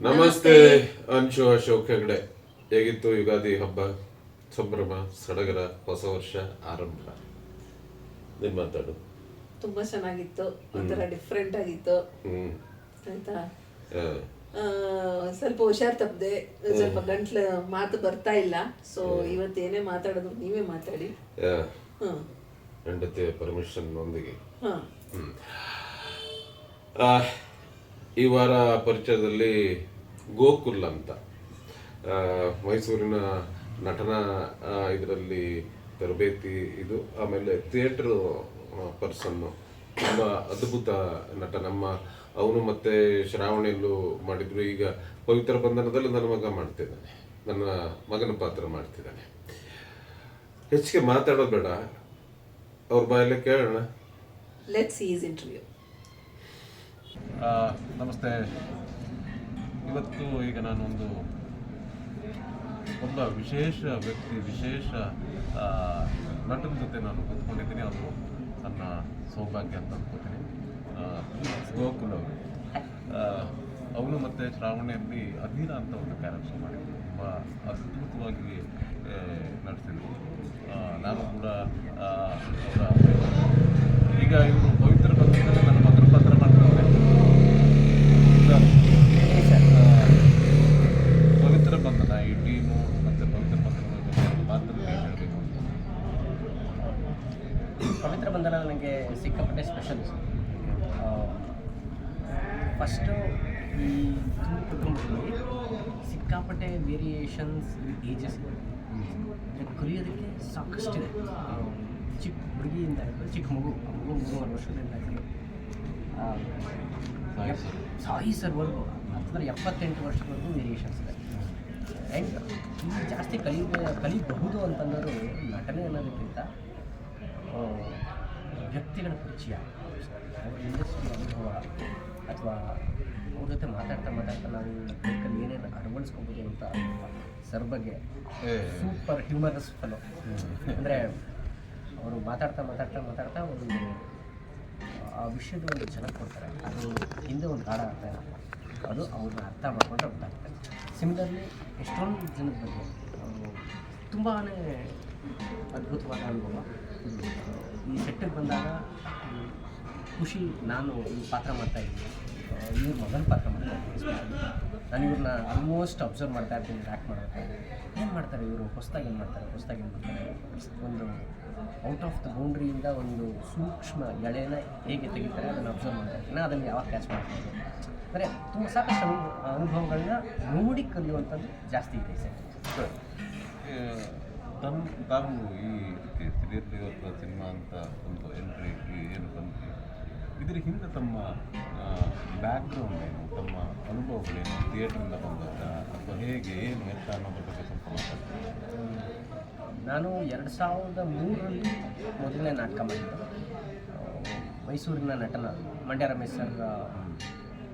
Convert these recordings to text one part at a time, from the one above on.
ನಮಸ್ತೆ ಅಂಶು ಅಶೋಕ್ ಹೆಗಡೆ. ಹೇಗಿತ್ತು ಯುಗಾದಿ ಹಬ್ಬ, ಸಂಭ್ರಮ, ಸಡಗರ, ಹೊಸ ವರ್ಷ ಆರಂಭ? ನೀನ್ ಮಾತಾಡು. ತುಂಬಾ ಚೆನ್ನಾಗಿತ್ತು, ಒಂಥರ ಡಿಫ್ರೆಂಟ್ ಆಗಿತ್ತು. ಆಯ್ತಾ, ಸ್ವಲ್ಪ ಹುಷಾರ್ ತಪ್ಪದೆ, ಸ್ವಲ್ಪ ಗಂಟ್ಲು ಮಾತು ಬರ್ತಾ ಇಲ್ಲ. ಸೊ ಇವತ್ತೇನೇ ಮಾತಾಡೋದು ನೀವೇ ಮಾತಾಡಿ. ಹೆಂಡತಿಯ ಪರ್ಮಿಷನ್ ನೊಂದಿಗೆ. ಈ ವಾರ ಪರಿಚಯದಲ್ಲಿ ಗೋಕುಲ್ ಅಂತ ಮೈಸೂರಿನ ನಟನ ಇದರಲ್ಲಿ ತರಬೇತಿ ಇದು, ಆಮೇಲೆ ಥಿಯೇಟರ್ ಪರ್ಸನ್ನು, ತುಂಬ ಅದ್ಭುತ ನಟ. ಅವನು ಮತ್ತೆ ಶ್ರಾವಣಿಯಲ್ಲೂ ಮಾಡಿದ್ರು. ಈಗ ಪವಿತ್ರ ಬಂಧನದಲ್ಲಿ ನನ್ನ ಮಗ ಮಾಡ್ತಿದ್ದಾನೆ, ನನ್ನ ಮಗನ ಪಾತ್ರ ಮಾಡ್ತಿದ್ದಾನೆ. ಹೆಚ್ಚಿಗೆ ಮಾತಾಡೋದು ಬೇಡ, ಅವ್ರ ಬಾಯಲ್ಲೇ ಕೇಳೋಣ. Let's see his interview. ನಮಸ್ತೆ. ಇವತ್ತು ಈಗ ನಾನೊಂದು ಒಬ್ಬ ವಿಶೇಷ ವ್ಯಕ್ತಿ, ವಿಶೇಷ ನಟನ ಜೊತೆ ನಾನು ಕೂತ್ಕೊಂಡಿದ್ದೀನಿ. ಅವರು ನನ್ನ ಸೌಭಾಗ್ಯ ಅಂತ ಅನ್ಕೋತೀನಿ. ಗೋಕುಲ್ ಅವರು, ಅವನು ಮತ್ತು ಶ್ರಾವಣಿಯಲ್ಲಿ ಅಧೀರ ಅಂತ ಒಂದು ಕ್ಯಾರೆಕ್ಟರ್ ಮಾಡಿದ್ರು. ತುಂಬ ಅದ್ಭುತವಾಗಿ ನಡೆಸಿದ್ರು. ನಾನು ಕೂಡ ಅವರ ಈಗ ಇವರು ಪವಿತ್ರ ಬಂಧನದಲ್ಲಿ ನನ್ನ ಮಗನ ಪಾತ್ರ ಮಾಡ್ತಾರೆ. ಪವಿತ್ರ ಬಂಧನ ಈ ಟೀಮು ಮತ್ತು ಪವಿತ್ರ ಬಂಧನ ಪಾತ್ರ ಹೇಳಬೇಕು. ಪವಿತ್ರ ಬಂಧನ ನನಗೆ ಸಿಕ್ಕಾಪಟ್ಟೆ ಸ್ಪೆಷಲ್. ಫಸ್ಟು ಈ ಕುಟುಂಬದಲ್ಲಿ ಸಿಕ್ಕಾಪಟ್ಟೆ ವೇರಿಯೇಷನ್ಸ್ ಏಜಸ್ ಕಲಿಯೋದಕ್ಕೆ ಸಾಕಷ್ಟಿದೆ. ಚಿಕ್ಕ ಹುಡುಗಿಯಿಂದ ಚಿಕ್ಕ ಮಗು 3 ವರ್ಷದಿಂದ ಸಾಯಿ ಸರ್ವರೆಗೂ ಅಂದರೆ 78 ವರ್ಷದವರೆಗೂ ವೇರಿಯೇಷನ್ಸ್ ಇದೆ. ಆ್ಯಂಡ್ ಈ ಜಾಸ್ತಿ ಕಲಿಬಹುದು ಅಂತಂದರೂ ನಟನೆ ಅನ್ನೋದಕ್ಕಿಂತ ವ್ಯಕ್ತಿಗಳ ಪರಿಚಯ, ಅವ್ರ ಇಂಡಸ್ಟ್ರಿ ಅನುಭವ, ಅಥವಾ ಅವ್ರ ಜೊತೆ ಮಾತಾಡ್ತಾ ನಾವು ಬೈಕಲ್ಲಿ ಏನೇನು ಅಳವಡಿಸ್ಕೋಬೋದು ಅಂತ ಸರ್ ಬಗ್ಗೆ ಸೂಪರ್ ಹ್ಯೂಮರಸ್ ಫಲೋ. ಅಂದರೆ ಅವರು ಮಾತಾಡ್ತಾ ಒಂದು ಆ ವಿಷಯದ ಒಂದು ಚೆನ್ನಾಗಿ ಕೊಡ್ತಾರೆ. ಅದು ಹಿಂದೆ ಒಂದು ಗಾಢ ಅರ್ಥ ಇಲ್ಲ, ಅದು ಅವ್ರನ್ನ ಅರ್ಥ ಮಾಡ್ಕೊಂಡ್ರೆ ಗೊತ್ತಾಗ್ತದೆ. ಸಿಮಿಲರ್ಲಿ ಎಷ್ಟೊಂದು ಜನದ ಬಗ್ಗೆ ತುಂಬಾ ಅದ್ಭುತವಾದ ಅನುಭವ. ಈ ಸೆಟ್ಟಿಗೆ ಬಂದಾಗ ಖುಷಿ, ನಾನು ಈ ಪಾತ್ರ ಮಾಡ್ತಾಯಿದ್ದೀನಿ, ಇವ್ರ ಮಗನ ಪಾತ್ರ ಮಾಡ್ತಾಯಿದ್ದೀನಿ. ನಾನು ಇವ್ರನ್ನ ಆಲ್ಮೋಸ್ಟ್ ಅಬ್ಸರ್ವ್ ಮಾಡ್ತಾ ಇರ್ತೀನಿ. ಆ್ಯಕ್ಟ್ ಮಾಡ್ತಾರೆ, ಏನು ಮಾಡ್ತಾರೆ ಇವರು, ಹೊಸದಾಗಿ ಏನು ಮಾಡ್ತಾರೆ, ಒಂದು ಔಟ್ ಆಫ್ ದ ಬೌಂಡ್ರಿಯಿಂದ ಒಂದು ಸೂಕ್ಷ್ಮ ಎಳೆನ ಹೇಗೆ ತೆಗಿತಾರೆ ಅದನ್ನು ಅಬ್ಸರ್ವ್ ಮಾಡ್ತಾ ಇರ್ತೀನಿ. ಅದನ್ನು ಯಾವಾಗ ಕ್ಯಾಚ್ ಮಾಡ್ತಾರೆ ಅಂದರೆ ತುಂಬ ಸಾಕಷ್ಟು ಅನುಭವಗಳನ್ನ ನೋಡಿ ಕಲಿಯುವಂಥದ್ದು ಜಾಸ್ತಿ ಇದೆ ಸರ್. ತಾವು ಈ ಇದಕ್ಕೆ ತಿಳಿಯಲಿರುವ ಸಿನಿಮಾ ಅಂತ ಒಂದು ಎಂಟ್ರಿ ಏನು ಬಂತು, ಇದರ ಹಿಂದೆ ತಮ್ಮ ಬ್ಯಾಕ್ಗ್ರೌಂಡ್ ಏನು, ತಮ್ಮ ಅನುಭವಗಳೇನು, ಥಿಯೇಟ್ರಿಂದ ಬಂದಾಗ ಅಥವಾ ಹೇಗೆ ಏನು ಎತ್ತ ಅನ್ನೋದ್ರ ಬಗ್ಗೆ ಸ್ವಲ್ಪ ಮಾತಾಡ್ತೀನಿ. ನಾನು 2003ರಲ್ಲಿ ಮೊದಲನೇ ನಾಟಕ ಮಾಡಿದ್ದೆ. ಮೈಸೂರಿನ ನಟನ ಮಂಡ್ಯ ರಮೇಶ್ ಸರ್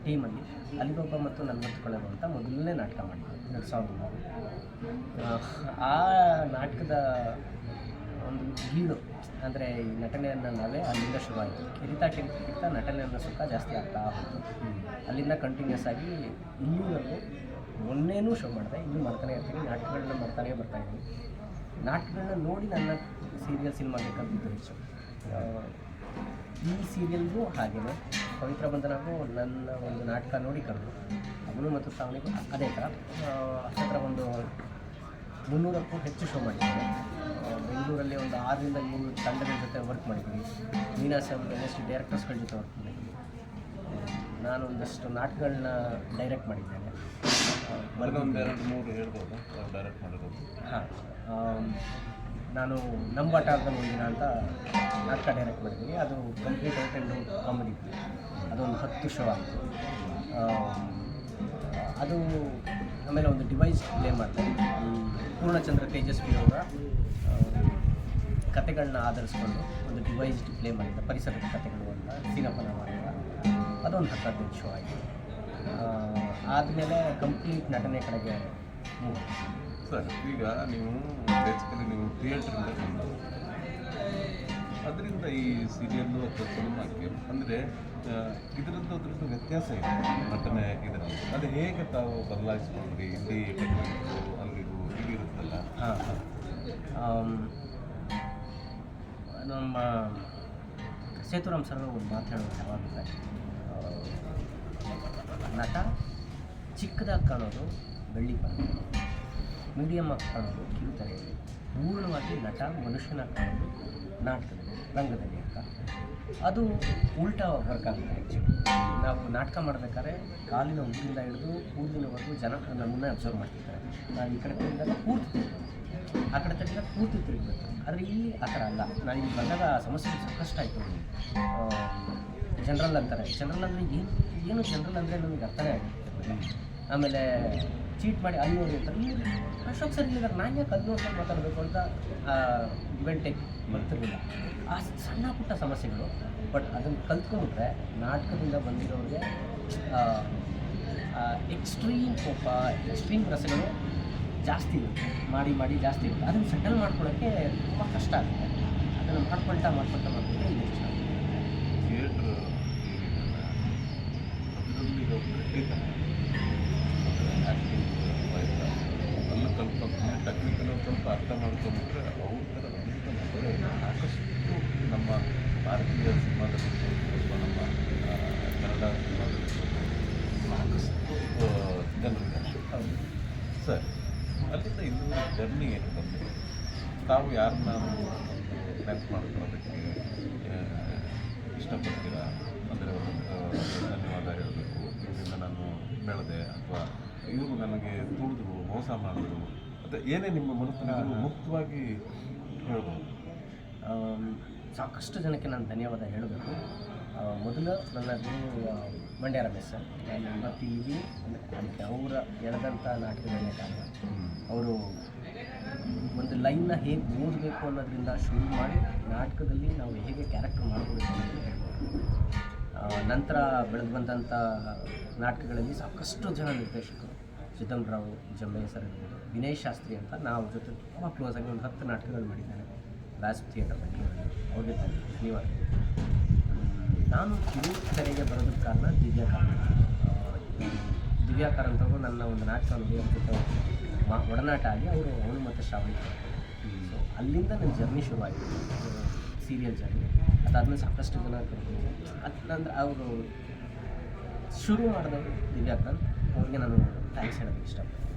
ಟೀಮಲ್ಲಿ ಅಲಿಬಾಬ ಮತ್ತು 40 ಕಳೆದು ಅಂತ ಮೊದಲನೇ ನಾಟಕ ಮಾಡಿದ್ದೆ 2003. ಆ ನಾಟಕದ ಒಂದು ಗೀಳು ಅಂದರೆ ಈ ನಟನೆಯನ್ನು ನಾವೇ ಅಲ್ಲಿಂದ ಶುರುವಾಯಿತು. ಕಿರಿತಾ ನಟನೆಯನ್ನು ಸುಖ ಜಾಸ್ತಿ ಆಗ್ತಾ ಹೋಯಿತು. ಅಲ್ಲಿಂದ ಕಂಟಿನ್ಯೂಸ್ ಆಗಿ ಇಲ್ಲಿವರೆಗೂ ಮೊನ್ನೆನೂ ಶೋ ಮಾಡಿದೆ, ಇನ್ನೂ ಮಾಡ್ತಾನೆ ಇರ್ತೀನಿ. ನಾಟಕಗಳನ್ನ ಮಾಡ್ತಾನೇ ಬರ್ತಾಯಿದ್ದೀನಿ. ನಾಟಕಗಳನ್ನ ನೋಡಿ ನನ್ನ ಸಿನಿಮಾಗೆ ಕಲಿತು ಹೆಚ್ಚು. ಈ ಸೀರಿಯಲ್ಗೂ ಹಾಗೆಯೇ ಪವಿತ್ರ ಬಂಧನಗೂ ನನ್ನ ಒಂದು ನಾಟಕ ನೋಡಿ ಕರೆದು, ಅವನು ಮತ್ತು ಶ್ರಾವಣಿಗೂ ಅದೇ ಥರ ಹತ್ತಿರ ಒಂದು 300ಕ್ಕೂ ಹೆಚ್ಚು ಶೋ ಮಾಡಿದ್ದೀನಿ. ಬೆಂಗಳೂರಲ್ಲಿ ಒಂದು 6ರಿಂದ 7 ತಂಡಗಳ ಜೊತೆ ವರ್ಕ್ ಮಾಡಿದ್ದೀನಿ. ಮೀನಾಸಂ ಇನ್ನಷ್ಟು ಡೈರೆಕ್ಟರ್ಸ್ಗಳ ಜೊತೆ ವರ್ಕ್ ಮಾಡಿದ್ದೀನಿ. ನಾನು ಒಂದಷ್ಟು ನಾಟಕಗಳನ್ನ ಡೈರೆಕ್ಟ್ ಮಾಡಿದ್ದೇನೆ. ಒಂದು 2-3 ಹೇಳ್ಬೋದು ಡೈರೆಕ್ಟ್ ಮಾಡಿರೋದು? ಹಾಂ, ನಾನು ನಮ್ಮ ಆಟದಲ್ಲಿ ಒಂದಿನ ಅಂತ ನಾಟಕ ಡೈರೆಕ್ಟ್ ಮಾಡಿದ್ದೀನಿ. ಅದು complete out and out comedy. ಅದೊಂದು 10 ಶೋ ಆಯಿತು. ಅದು ಆಮೇಲೆ ಒಂದು ಡಿವೈಸ್ ಪ್ಲೇ ಮಾಡ್ತಾರೆ. ಪೂರ್ಣಚಂದ್ರ ತೇಜಸ್ವಿ ಅವರ ಕತೆಗಳನ್ನ ಆಧರಿಸ್ಕೊಂಡು ಒಂದು ಡಿವೈಸ್ಡ್ ಪ್ಲೇ ಮಾಡಿದ್ದೆ, ಪರಿಸರದ ಕತೆಗಳು ಅಂತ ಸೀನಪ್ಪನ ಮಾಡಿದ. ಅದೊಂದು 10-15 ಶೋ ಆಯಿತು. ಆದಮೇಲೆ ಕಂಪ್ಲೀಟ್ ನಟನೆ ಕಡೆಗೆ ಮೂವ್. ಸರ್, ಈಗ ನೀವು ಬೇಸಿಕಲಿ ನೀವು ಥಿಯೇಟ್ರಿಂದ ಬಂದು ಅದರಿಂದ ಈ ಸೀರಿಯಲ್ಲು ಅಥವಾ ಸಿನಿಮಾಕ್ಕೆ ಅಂದರೆ ಇದರದ್ದು ಅದ್ರದ್ದು ವ್ಯತ್ಯಾಸ ಇದೆ ನಟನೆ ಇದರಲ್ಲಿ. ಅದು ಹೇಗೆ ತಾವು ಬದಲಾಯಿಸ್ಕೊಂಡ್ರಿ? ಇಲ್ಲಿ ಟೆಕ್ನಿಕ್ಸು ಅಲ್ಲಿಗೂ ಇರುತ್ತಲ್ಲ. ಹಾಂ ನಮ್ಮ ಸೇತುರಾಮ್ ಸರ್ ಒಂದು ಮಾತು ಹೇಳೋದು ಯಾವಾಗಲೂ ನಟ ಚಿಕ್ಕದಾಗಿ ಕಾಣೋದು ಬೆಳ್ಳಿ ಪಾತ್ರ, ಮೀಡಿಯಮ್ ಆಗಿ ಕಾಣೋದು ಕಿರುತೆರೆ, ಪೂರ್ಣವಾಗಿ ನಟ ಮನುಷ್ಯನಾಗಿ ಕಾಣೋದು ನಾಟಕದಲ್ಲಿ ರಂಗದಲ್ಲಿ ಅಂತ. ಅದು ಉಲ್ಟಾ ವರ್ಕ್ ಆಗುತ್ತೆ. ಆ್ಯಕ್ಚುಲಿ ನಾವು ನಾಟಕ ಮಾಡಬೇಕಾದ್ರೆ ಕಾಲಿನ ಉದ್ದಿಂದ ಹಿಡಿದು ಕೂದಲಿನವರೆಗೂ ಜನ ನಮ್ಮನ್ನೇ ಅಬ್ಸರ್ವ್ ಮಾಡ್ತಿರ್ತಾರೆ. ನಾವು ಈ ಕಡೆ ತಿರುಗಿದಾಗ ಪೂರ್ತಿ ತಿರುಗಬೇಕು, ಆ ಕಡೆ ತಿರುಗಿದಾಗ ಪೂರ್ತಿ ತಿರುಗಬೇಕು. ಆದರೆ ಇಲ್ಲಿ ಆ ಥರ ಅಲ್ಲ. ನಾನು ಇಲ್ಲಿ ಬಂದಾಗ ಸಮಸ್ಯೆ ಸಾಕಷ್ಟು ಆಯಿತು. ಜನರಲ್ ಅಂತಾರೆ, ಜನರಲ್ ಅಂದರೆ ಏನು ಜನರಲ್ ಅಂದರೆ ನಮಗೆ ಅರ್ಥನೇ ಆಗುತ್ತೆ. ಆಮೇಲೆ ಚೀಟ್ ಮಾಡಿ ಅಲ್ಲಿ ನೋಡಿ ಅಂತಾರೆ, ಇಲ್ಲಿ ಅಶೋಕ್ ಸರ್ ಇಲ್ಲಿದ್ದಾರೆ, ನಾನು ಯಾಕೆ ಅಲ್ಲಿ ನೋಡ್ಕೊಂಡು ಮಾತಾಡಬೇಕು ಅಂತ ಇವೆಂಟಿಗೆ ಬರ್ತಿರಲಿಲ್ಲ. ಆ ಸಣ್ಣ ಪುಟ್ಟ ಸಮಸ್ಯೆಗಳು. ಬಟ್ ಅದನ್ನು ಕಲ್ತ್ಕೊಂಡ್ರೆ ನಾಟಕದಿಂದ ಬಂದಿರೋರಿಗೆ ಎಕ್ಸ್ಟ್ರೀಮ್ ಕೋಪ, ಎಕ್ಸ್ಟ್ರೀಮ್ ರಸಗಳು ಜಾಸ್ತಿ ಇರುತ್ತೆ, ಮಾಡಿ ಜಾಸ್ತಿ ಇರುತ್ತೆ. ಅದನ್ನು ಸೆಟಲ್ ಮಾಡ್ಕೊಳ್ಳೋಕ್ಕೆ ತುಂಬ ಕಷ್ಟ ಆಗುತ್ತೆ. ಅದನ್ನು ಮಾಡ್ಕೊಳ್ತಾ ಇದು ಇಷ್ಟ ಆಗುತ್ತೆ. ಥಿಯೇಟ್ರ್ ಅದರಲ್ಲಿ ಗಟ್ಟಿದ್ದಾನೆ ಆ್ಯಕ್ಟಿಂಗ್ ಅಲ್ಲೂ ಕಲ್ತ್ಕೊಂಡು ಟೆಕ್ನಿಕಲ್ ಸ್ವಲ್ಪ ಅರ್ಥ ಮಾಡ್ಕೊಂಡ್ಬಿಟ್ರೆ ಅವ್ರ ಥರ ಬರೀ ಸಾಕಷ್ಟು ನಮ್ಮ ಭಾರತೀಯ ಸಿನಿಮಾದಲ್ಲಿ ಅಥವಾ ನಮ್ಮ ಕನ್ನಡ ಸಿನಿಮಾದಲ್ಲಿ ಸಾಕಷ್ಟು ಜನರಿದ್ದಾರೆ. ಸರ್, ಅಲ್ಲಿಂದ ಇನ್ನೂ ಜರ್ನಿ ಏನು ಬಂದಿದೆ? ತಾವು ಯಾರನ್ನ ನೆನಪು ಮಾಡ್ಕೊಳ್ಳೋದಕ್ಕೆ ಇಷ್ಟಪಡ್ತೀರಾ? ಅಂದರೆ ಧನ್ಯವಾದ ಹೇಳಬೇಕು, ಇದರಿಂದ ನಾನು ಬೆಳೆದೆ, ಅಥವಾ ಇವರು ನನಗೆ ತುಳಿದ್ರು, ಮೋಸ ಮಾಡಿದ್ರು, ಅಥವಾ ಏನೇ ನಿಮ್ಮ ಮನಸ್ಸಿನಲ್ಲಿ ಮುಕ್ತವಾಗಿ ಹೇಳ್ಬೋದು. ಸಾಕಷ್ಟು ಜನಕ್ಕೆ ನಾನು ಧನ್ಯವಾದ ಹೇಳಬೇಕು. ಮೊದಲು ನನ್ನದು ಮಂಡ್ಯ ರಮೇಶ್ ಸರ್. ನಾನು ಇವತ್ತು ಇಲ್ಲಿ ಅದಕ್ಕೆ ಅವರ ಎಳೆದಂಥ ನಾಟಕಗಳನ್ನೇ ಕಾರಣ. ಅವರು ಒಂದು ಲೈನ್ನ ಹೇಗೆ ಓದಬೇಕು ಅನ್ನೋದ್ರಿಂದ ಶುರು ಮಾಡಿ ನಾಟಕದಲ್ಲಿ ನಾವು ಹೇಗೆ ಕ್ಯಾರೆಕ್ಟರ್ ಮಾಡ್ಕೊಬೇಕು ಅನ್ನೋದನ್ನು ಹೇಳ್ಬೋದು. ನಂತರ ಬೆಳೆದು ಬಂದಂಥ ನಾಟಕಗಳಲ್ಲಿ ಸಾಕಷ್ಟು ಜನ ನಿರ್ದೇಶಕರು, ಚಿದಂಬರಾವ್ ಜಂಬೆ ಸರ್ ಇರ್ಬೋದು, ವಿನಯ್ ಶಾಸ್ತ್ರಿ ಅಂತ ನಾವು ಜೊತೆ ತುಂಬ ಕ್ಲೋಸಾಗಿ ಒಂದು 10 ನಾಟಕಗಳು ಮಾಡಿದ್ದಾನೆ ರಾಜ್ ಥಿಯೇಟರ್ ಬೆಂಗಳೂರಲ್ಲಿ. ಅವ್ರಿಗೆ ಧನ್ಯವಾದ. ನಾನು ಕಿರುತೆರೆಗೆ ಬರೋದಕ್ಕೆ ಕಾರಣ ದಿವ್ಯಾಕಾರ್ ಅಂತವರು ನನ್ನ ಒಂದು ನಾಟಕ ನೋಡಿ ಅವ್ರ ಜೊತೆ ಒಡನಾಟ ಆಗಿ ಅವನು ಮತ್ತು ಶ್ರಾವಣಿ. ಸೊ ಅಲ್ಲಿಂದ ನನ್ನ ಜರ್ನಿ ಶುರುವಾಯಿತು, ಸೀರಿಯಲ್ ಜರ್ನಿ. ಅದಾದಮೇಲೆ ಸಾಕಷ್ಟು ಜನ ಕರ್ಕೊಂಡು ಅಂದರೆ ಅವರು ಶುರು ಮಾಡಿದವರು ದಿವ್ಯಾಕಾರ್. ಅವ್ರಿಗೆ ನಾನು ಥ್ಯಾಂಕ್ಸ್ ಹೇಳೋದಕ್ಕೆ ಇಷ್ಟಪಡ್ತೀನಿ.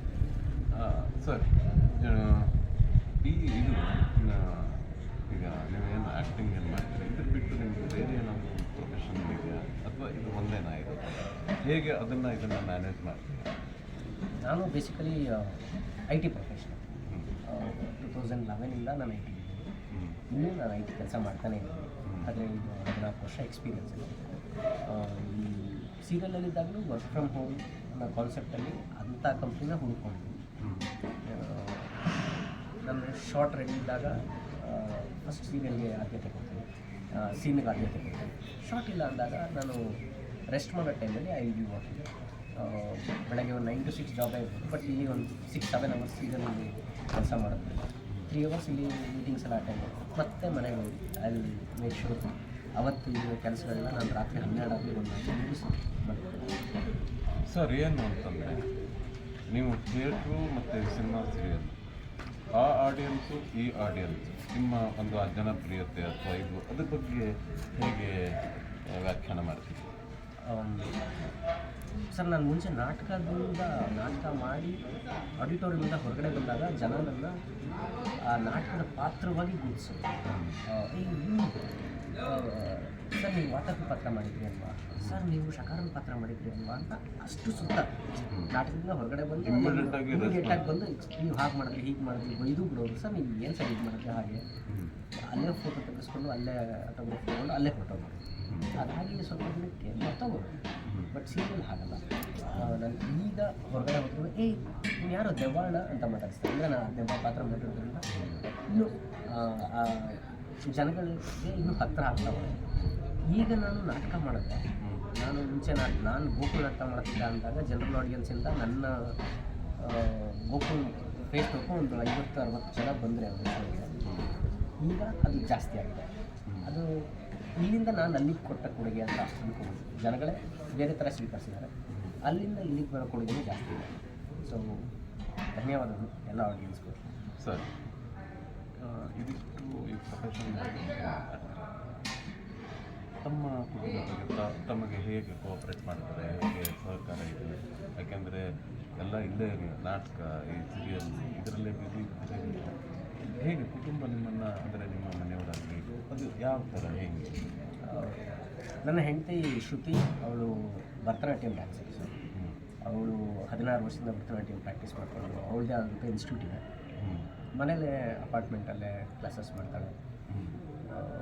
ಸರ್, ಇದು ಈಗ ನೀವೇನು ಆ್ಯಕ್ಟಿಂಗ್ ಏನು ಮಾಡ್ತೀರಿ, ಇದ್ರ ಬಿಟ್ಟು ನಿಮಗೆ ಬೇರೆ ಏನಾದರೂ ಪ್ರೊಫೆಷನ್ ಇದೆಯಾ, ಅಥವಾ ಇದು ಒಂದೇನಾ ಇರುತ್ತೆ? ಹೇಗೆ ಇದನ್ನು ಮ್ಯಾನೇಜ್ ಮಾಡ್ತೀರಾ? ನಾನು ಬೇಸಿಕಲಿ IT ಪ್ರೊಫೆಷನಲ್. 2011ಇಂದ ನಾನು IT ಇದ್ದೀನಿ. ಇನ್ನೂ ನಾನು IT ಕೆಲಸ ಮಾಡ್ತಾನೆ ಇದ್ದೀನಿ. ಆದರೆ ಇದು 14 ವರ್ಷ ಎಕ್ಸ್ಪೀರಿಯನ್ಸ್ ಇದೆ. ಈ ಸೀರಿಯಲಲ್ಲಿದ್ದಾಗಲೂ ವರ್ಕ್ ಫ್ರಮ್ ಹೋಮ್ ಅನ್ನೋ ಕಾನ್ಸೆಪ್ಟಲ್ಲಿ ಅಂಥ ಕಂಪ್ನಿನ ಹುಡ್ಕೊಂಡಿದ್ದೀನಿ. ನಾನು ಶಾರ್ಟ್ ರೆಡಿ ಇದ್ದಾಗ ಫಸ್ಟ್ ಸೀರಿಯಲ್ಗೆ ಆದ್ಯತೆ ಕೊಡ್ತೀನಿ, ಸೀನಿಗೆ ಆದ್ಯತೆ ಕೊಡ್ತೀನಿ. ಶಾರ್ಟ್ ಇಲ್ಲ ಅಂದಾಗ ನಾನು ರೆಸ್ಟ್ ಮಾಡೋ ಟೈಮಲ್ಲಿ ಐ ವಿ ವಾಕಿಂಗ್. ಬೆಳಗ್ಗೆ ಒಂದು 9 to 6 ಜಾಬೇ ಇರ್ಬೋದು, ಬಟ್ ಇಲ್ಲಿ ಒಂದು 6-7 ಅವರ್ಸ್ ಸೀರಿಯಲಲ್ಲಿ ಕೆಲಸ ಮಾಡೋದು, 3 ಅವರ್ಸ್ ಇಲ್ಲಿ ಮೀಟಿಂಗ್ಸ್ ಎಲ್ಲ ಅಟೆಂಡ್ ಮಾಡಿ ಮತ್ತೆ ಮನೆಗೆ ಹೋಗಿ ಅಲ್ಲಿ ಮೇಕ್ ಶೂರ್ ಅವತ್ತು ಇರೋ ಕೆಲಸಗಳನ್ನ ನಾನು ರಾತ್ರಿ 12 ಆಗಲಿ ಒಂದು ಮುಗಿಸಿ ಮಾಡ್ತೀನಿ. ಸರ್, ಏನು ಅಂತಂದರೆ ನೀವು ಥಿಯೇಟ್ರು ಮತ್ತು ಸಿನಿಮಾ ಸೀರಿಯಲ್ ಆ ಆಡಿಯನ್ಸು ಈ ಆಡಿಯನ್ಸು ನಿಮ್ಮ ಒಂದು ಆ ಜನಪ್ರಿಯತೆ ಅಥವಾ ಇದು ಅದ್ರ ಬಗ್ಗೆ ಹೇಗೆ ವ್ಯಾಖ್ಯಾನ ಮಾಡ್ತೀವಿ? ಸರ್, ನಾನು ಮುಂಚೆ ನಾಟಕ ಮಾಡಿ ಆಡಿಟೋರಿಯಮಿಂದ ಹೊರಗಡೆ ಬಂದಾಗ ಜನ ನನ್ನ ಆ ನಾಟಕದ ಪಾತ್ರವಾಗಿ ಗುರುತಿಸೋದು. ಸರ್, ನೀವು ವಾತಾಪಿ ಪಾತ್ರ ಮಾಡಿದ್ರಿ ಅಲ್ವಾ, ಸರ್ ನೀವು ಶಕಾರನ ಪಾತ್ರ ಮಾಡಿದ್ರಿ ಅಲ್ವಾ ಅಂತ ಅಷ್ಟು ಸುತ್ತ ನಾಟಕದಿಂದ ಹೊರಗಡೆ ಬಂದು ಇಮಿಡಿಯೇಟಾಗಿ ಬಂದು ನೀವು ಹಾಗೆ ಮಾಡಿದ್ರಿ, ಹೀಗೆ ಮಾಡಿದ್ರಿ, ಬೈದು ಬಿಡೋರು. ಸರ್ ನೀವು ಏನು ಸರ್ ಹೀಗೆ ಮಾಡಿದ್ರಿ, ಹಾಗೆ ಅಲ್ಲೇ ಫೋಟೋ ತೆಗೆಸ್ಕೊಂಡು ಅಲ್ಲೇ ಆಟೋಗ್ರಾಫ್ ತೊಗೊಂಡು ಅಲ್ಲೇ ಫೋಟೋ ಮಾಡಿ ಅದಾಗಿ ಸ್ವಲ್ಪ ದಿನಕ್ಕೆ ಮತ್ತೋಗೋದು. ಬಟ್ ಸೀರಿಯಲ್ ಹಾಗಲ್ಲ. ನಾನು ಈಗ ಹೊರಗಡೆ ಹೋಗ್ತೀನಿ, ನೀನು ಯಾರೋ ದೆವ್ವಾಣ ಅಂತ ಮಾತಾಡಿಸ್ತಾರೆ. ಅಂದರೆ ನಾನು ದೆವ್ವ ಪಾತ್ರ ಮಾಡಿರೋದ್ರಿಂದ ಇನ್ನೂ ಜನಗಳಿಗೆ ಇನ್ನೂ ಹತ್ತಿರ ಆಗ್ತಾ ಹೋದೆ. ಈಗ ನಾನು ನಾಟಕ ಮಾಡಿದ್ರೆ, ನಾನು ಮುಂಚೆ ನಾನು ಗೋಕುಲ್ ನಾಟಕ ಮಾಡ್ತಿದ್ದ ಅಂದಾಗ ಜನರಲ್ ಆಡಿಯನ್ಸಿಂದ ನನ್ನ ಗೋಕುಲ್ ಫೇಸ್ಬುಕ್ಕು ಒಂದು 50-60 ಜನ ಬಂದರೆ ಅವರು. ಈಗ ಅದು ಜಾಸ್ತಿ ಆಗಿದೆ. ಅದು ಇಲ್ಲಿಂದ ನಾನು ಅಲ್ಲಿಗೆ ಕೊಟ್ಟ ಕೊಡುಗೆ ಅಂತ ಅನ್ಕೋಬೋದು. ಜನಗಳೇ ಬೇರೆ ಥರ ಸ್ವೀಕರಿಸಿದ್ದಾರೆ, ಅಲ್ಲಿಂದ ಇಲ್ಲಿಗೆ ಬರೋ ಕೊಡುಗೆನೇ ಜಾಸ್ತಿ ಇದೆ. ಸೊ ಧನ್ಯವಾದಗಳು ಎಲ್ಲ ಆಡಿಯನ್ಸ್ಗಳು. ಸರ್, ಇದಿಷ್ಟು ಈ ಪ್ರೊಫೆಷನ್ ತಮ್ಮ ಕುಟುಂಬಕ್ಕೆ ತಮಗೆ ಹೇಗೆ ಕೋಆಪ್ರೇಟ್ ಮಾಡ್ತಾರೆ, ಹೇಗೆ ಸಹಕಾರ ಇದೆ? ಯಾಕೆಂದರೆ ಎಲ್ಲ ಇಲ್ಲೇ ನಾಟಕ, ಈ ಸೀರಿಯಲ್ ಇದರಲ್ಲೇ ಬಿಸಿ ಹೇಗೆ ಕುಟುಂಬ ನಿಮ್ಮನ್ನು, ಅಂದರೆ ನಿಮ್ಮ ಮನೆಯವರಾಗಲಿ ಅದು ಯಾವ ಥರ ಹೇಗೆ? ನನ್ನ ಹೆಂಡತಿ ಶ್ರುತಿ, ಅವಳು ಭರತನಾಟ್ಯಂ ಡ್ಯಾನ್ಸರ್. ಅವಳು 16 ವರ್ಷದಿಂದ ಭರತನಾಟ್ಯಂ ಪ್ರಾಕ್ಟೀಸ್ ಮಾಡ್ಕೊಂಡು ಅವಳದೇ ಆದಂಥ ಇನ್ಸ್ಟಿಟ್ಯೂಟ್ ಇದೆ. ಮನೇಲೇ ಅಪಾರ್ಟ್ಮೆಂಟಲ್ಲೇ ಕ್ಲಾಸಸ್ ಮಾಡ್ತಾಳೆ.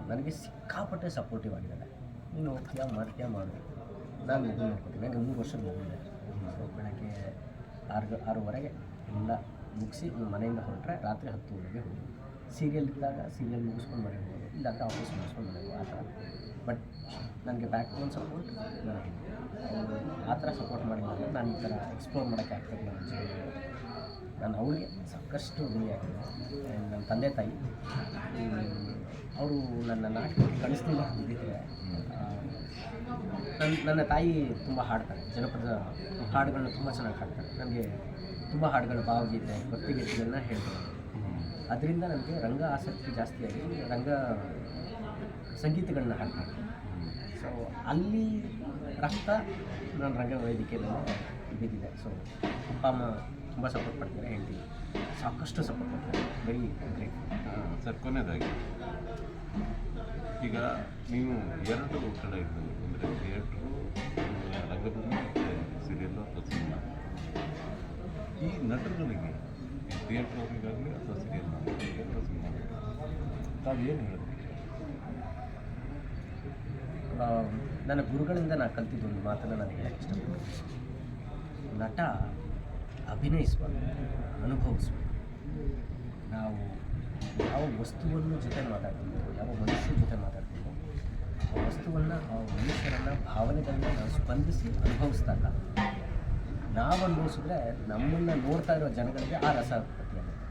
ನನಗೆ ಸಿಕ್ಕಾಪಟ್ಟೆ ಸಪೋರ್ಟಿವ್ ಆಗಿದ್ದಾಳೆ. ನೀನು ಹೋಗ್ತೀಯಾ, ಮಾಡ್ತೀಯಾ, ಮಾಡು, ನಾನು ಮಗು ನೋಡ್ಕೊತೀನಿ. ನನಗೆ 3 ವರ್ಷದ ಮಗುವಿದೆ. ಸೊ ಬೆಳಗ್ಗೆ 6:30 ಎಲ್ಲ ಮುಗಿಸಿ ಮನೆಯಿಂದ ಹೊರಟ್ರೆ ರಾತ್ರಿ 10 ಹೋಗಿ. ಸೀರಿಯಲ್ ಇದ್ದಾಗ ಸೀರಿಯಲ್ ಮುಗಿಸ್ಕೊಂಡು ಮನೆಗೆ ಹೋಗೋದು, ಇಲ್ಲಾಂದರೆ ಆಫೀಸ್ ಮುಗಿಸ್ಕೊಂಡು ಮನೆಗೆ ಆ ಥರ. ಬಟ್ ನನಗೆ ಬ್ಯಾಕ್ ಬೋನ್ ಸಪೋರ್ಟ್ ನನಗೆ. ಆ ಥರ ಸಪೋರ್ಟ್ ಮಾಡಿದಾಗ ನಾನು ಈ ಥರ ಎಕ್ಸ್ಪ್ಲೋರ್ ಮಾಡೋಕ್ಕೆ ಆಗ್ತಾಯಿಲ್ಲ. ನನ್ನ ಜೀವನ ನಾನು ಅವಳಿಗೆ ಸಾಕಷ್ಟು ಗುರಿಯಾಗಿದೆ. ನನ್ನ ತಂದೆ ತಾಯಿ ಅವರು ನನ್ನ ನಾಟಕಕ್ಕೆ ಕಳಿಸ್ಲಿಲ್ಲ ಅಂದಿದ್ದರೆ, ನನ್ನ ತಾಯಿ ತುಂಬ ಹಾಡ್ತಾರೆ, ಜನಪದ ಹಾಡುಗಳನ್ನ ತುಂಬ ಚೆನ್ನಾಗಿ ಹಾಡ್ತಾರೆ. ನನಗೆ ತುಂಬ ಹಾಡುಗಳು, ಭಾವಗೀತೆ, ಭಕ್ತಿಗೀತೆಗಳನ್ನ ಹೇಳ್ತಾರೆ. ಅದರಿಂದ ನನಗೆ ರಂಗ ಆಸಕ್ತಿ ಜಾಸ್ತಿಯಾಗಿ ರಂಗ ಸಂಗೀತಗಳನ್ನ ಹಾಡ್ತಾರೆ. ಸೊ ಅಲ್ಲಿ ರಕ್ತ ನನ್ನ ರಂಗ ವೇದಿಕೆಯಲ್ಲಿ ಬಿದ್ದಿದೆ. ಸೊ ಅಪ್ಪ ಅಮ್ಮ ತುಂಬ ಸಪೋರ್ಟ್ ಮಾಡ್ತಾರೆ, ಹೇಳ್ತೀನಿ ಸಾಕಷ್ಟು ಸಪೋರ್ಟ್ ಮಾಡ್ತಾರೆ. Very great. ಸರ್, ಕೊನೆಯದಾಗಿ ಈಗ ನೀವು 2 ಕಡೆ ಇರ್ಬೋದು, ಅಂದರೆ ಥಿಯೇಟ್ರು, ರಂಗಭೂಮಿ ಮತ್ತು ಸೀರಿಯಲ್ಲು ಅಥವಾ ಸಿನಿಮಾ. ಈ ನಟರುಗಳಿಗೆ, ಈ ಥಿಯೇಟ್ರ್ ಅವರಿಗಾಗಲಿ ಅಥವಾ ಸೀರಿಯಲ್ ಅಥವಾ ಸಿನಿಮಾ, ತಾವು ಏನು ಹೇಳೋದು? ನನ್ನ ಗುರುಗಳಿಂದ ನಾನು ಕಲ್ತಿದ್ದು ಒಂದು ಮಾತನ್ನು ನಾನು ಹೇಳೋಕ್ಕೆ ಇಷ್ಟಪಡ್ತೀನಿ. ನಟ ಅಭಿನಯಿಸಬಾರ್ದು, ಅನುಭವಿಸ್ಬೇಕು. ನಾವು ಯಾವ ವಸ್ತುವನ್ನು ಜೊತೆ ಮಾತಾಡ್ತೀವೋ, ಯಾವ ಮನುಷ್ಯರ ಜೊತೆ ಮಾತಾಡ್ತೀವೋ, ಆ ವಸ್ತುವನ್ನು, ಆ ಮನುಷ್ಯರನ್ನು, ಭಾವನೆಗಳನ್ನ ನಾವು ಸ್ಪಂದಿಸಿ ಅನುಭವಿಸಿದಾಗ, ನಾವು ಅನುಭವಿಸಿದ್ರೆ ನಮ್ಮನ್ನು ನೋಡ್ತಾ ಇರೋ ಜನಗಳಿಗೆ ಆ ರಸ ಉತ್ಪತ್ತಿ ಆಗುತ್ತೆ,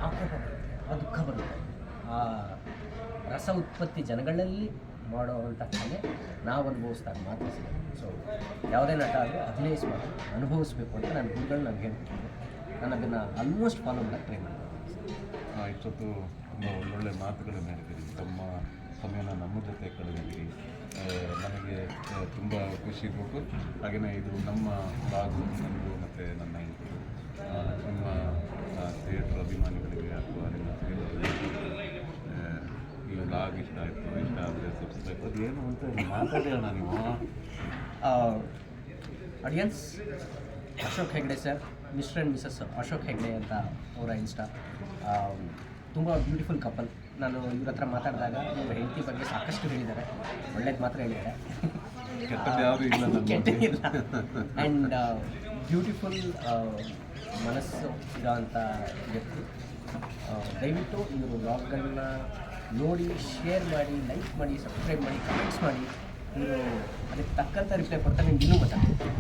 ಆ ಕೋಪ ಬರುತ್ತೆ, ಆ ದುಃಖ ಬರುತ್ತೆ. ಆ ರಸ ಉತ್ಪತ್ತಿ ಜನಗಳಲ್ಲಿ ಮಾಡೋವಂಥ ಕಲೆ ನಾವು ಅನುಭವಿಸಿದಾಗ ಮಾತ್ರ ಸಿಗುತ್ತೆ. ಸೊ ಯಾವುದೇ ನಟ ಆದರೂ ಅಭಿನಯಿಸಬೇಕು, ಅನುಭವಿಸಬೇಕು ಅಂತ ನನ್ನ ಗುರುಗಳು ನನಗೆ ಹೇಳ್ತಿದ್ರು. ನಾನು ಅದನ್ನು ಆಲ್ಮೋಸ್ಟ್ ಫಾಲೋ ಮಾಡೋಕ್ಕೆ ಟ್ರೈ ಮಾಡ್ತೀನಿ. ಇಷ್ಟೊತ್ತು ತುಂಬ ಒಳ್ಳೊಳ್ಳೆ ಮಾತುಗಳನ್ನು ಹೇಳಿದ್ದೀರಿ. ತಮ್ಮ ಸಮಯನ ನಮ್ಮ ಜೊತೆ ಕಳೆದಿದ್ದೀರಿ. ನನಗೆ ತುಂಬ ಖುಷಿ ಬೇಕು. ಹಾಗೆಯೇ ಇದು ನಮ್ಮ ಭಾಗ, ನನ್ನದು ಮತ್ತು ನನ್ನ ಹೆಂಡತಿ, ನಿಮ್ಮ ಥಿಯೇಟ್ರ್ ಅಭಿಮಾನಿಗಳಿಗೆ ಅಥವಾ ನಿಮ್ಮ ಈ ಲಾಗ್ ಇಷ್ಟ ಆಯಿತು, ಇಷ್ಟ ಆದರೆ ಸಬ್ಸ್ಕ್ರೈಬ್, ಅದು ಏನು ಅಂತ ಮಾತಾಡೋಣ ನೀವು. Audience, Ashok Hegde sir, mister and Mrs Ashok Hegde ಅಂತ ಅವರ ಇನ್ಸ್ಟಾ. ತುಂಬ ಬ್ಯೂಟಿಫುಲ್ ಕಪಲ್. ನಾನು ಇವ್ರ ಹತ್ರ ಮಾತಾಡಿದಾಗ ಇವ್ರ ಹೆಂಡತಿ ಬಗ್ಗೆ ಸಾಕಷ್ಟು ಹೇಳಿದ್ದಾರೆ, ಒಳ್ಳೇದು ಮಾತ್ರ ಹೇಳಿದ್ದಾರೆ, ಕೆಟ್ಟದ್ದು ಯಾವುದೂ ಇಲ್ಲ, ಕೆಟ್ಟದಿಲ್ಲ. ಆ್ಯಂಡ್ ಬ್ಯೂಟಿಫುಲ್ ಮನಸ್ಸು ಇರೋವಂಥ ವ್ಯಕ್ತಿ. ದಯವಿಟ್ಟು ಇವರು ವ್ಲಾಗ್ಗಳನ್ನ ನೋಡಿ, ಶೇರ್ ಮಾಡಿ, ಲೈಕ್ ಮಾಡಿ, ಸಬ್ಸ್ಕ್ರೈಬ್ ಮಾಡಿ, ಕಮೆಂಟ್ಸ್ ಮಾಡಿ. ಇವರು ಅದಕ್ಕೆ ತಕ್ಕಂಥ ರಿಪ್ಲೈ ಕೊಡ್ತಾರೆ. ನಿಮ್ಗೆ ಇನ್ನೂ ಮಾತಾಡ್ತೀನಿ.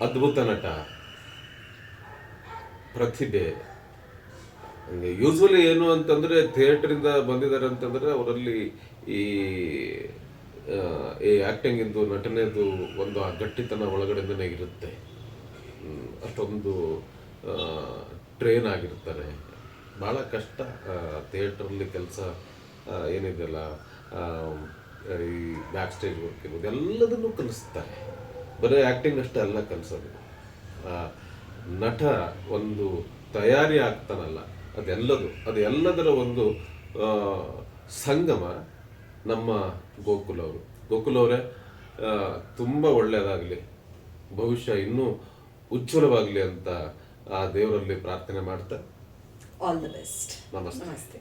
ಅದ್ಭುತ ನಟ, ಪ್ರತಿಭೆ. ಯೂಶ್ವಲಿ ಏನು ಅಂತಂದರೆ ಥಿಯೇಟ್ರಿಂದ ಬಂದಿದ್ದಾರೆ ಅಂತಂದರೆ ಅವರಲ್ಲಿ ಈ ಆ್ಯಕ್ಟಿಂಗಿಂದು, ನಟನೆದು ಒಂದು ಆ ಗಟ್ಟಿತನ ಒಳಗಡೆನೇ ಇರುತ್ತೆ. ಅಷ್ಟೊಂದು ಟ್ರೈನ್ ಆಗಿರ್ತಾರೆ. ಭಾಳ ಕಷ್ಟ ಥಿಯೇಟ್ರಲ್ಲಿ ಕೆಲಸ ಏನಿದೆಯಲ್ಲ, ಈ ಬ್ಯಾಕ್ ಸ್ಟೇಜ್ ವರ್ಕ್ ಇರೋದು ಎಲ್ಲದನ್ನೂ ಕಲಿಸ್ತಾರೆ. ಬರೀ ಆ್ಯಕ್ಟಿಂಗ್ ಅಷ್ಟೇ ಅಲ್ಲ ಕಲಿಸೋದು. ನಟ ಒಂದು ತಯಾರಿ ಆಗ್ತಾನಲ್ಲ, ಅದೆಲ್ಲದರ ಒಂದು ಸಂಗಮ ನಮ್ಮ ಗೋಕುಲವರೇ. ತುಂಬ ಒಳ್ಳೆಯದಾಗಲಿ, ಭವಿಷ್ಯ ಇನ್ನೂ ಉಜ್ವಲವಾಗಲಿ ಅಂತ ಆ ದೇವರಲ್ಲಿ ಪ್ರಾರ್ಥನೆ ಮಾಡ್ತಾ ಆಲ್ ದ ಬೆಸ್ಟ್. ನಮಸ್ತೆ. ನಮಸ್ತೆ.